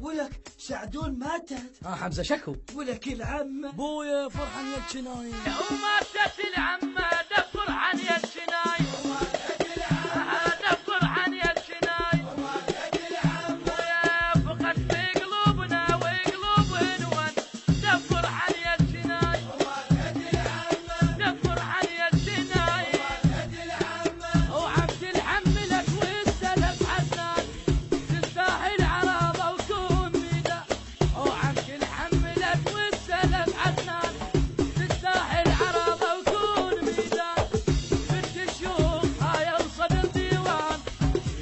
ولك سعدون ماتت. حمزة شكو. ولك العمة بويا فرحان يا الشناي. وماتت العمة دفر عن يا الشناي. دفر عن يا الشناي. ويا فقد في قلوبنا وقلوبهن وان دفر عن يا الشناي. دفر عن يا الشناي. وعبد العم لك والسلف حسنان تستاهل عرابة وكون ميدا. وعبد العم لك والسلف حسنان تستاهل عرابة وكون ميدا. بنت الشيوخ هاي وصدر ديوان.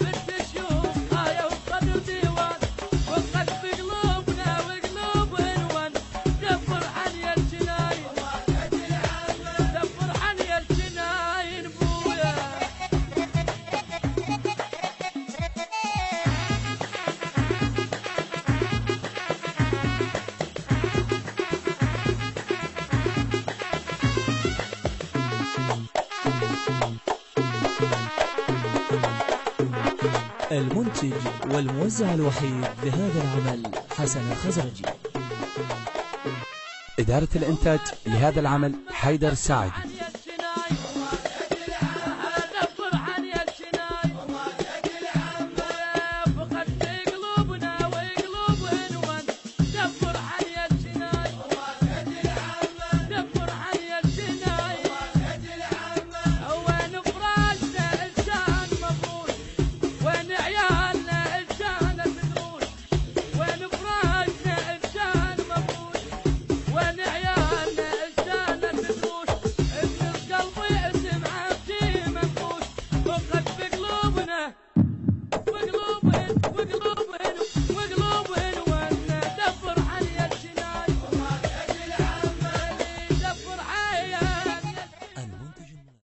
بنت الشيوخ هاي وصدر ديوان. وقت في قلوبنا وقلوبهن وان دفر عن يا الجناين. دفر عن يا الجناين بويا. المنتج والموزع الوحيد لهذا العمل حسن الخزرجي. إدارة الإنتاج لهذا العمل حيدر الساعدي.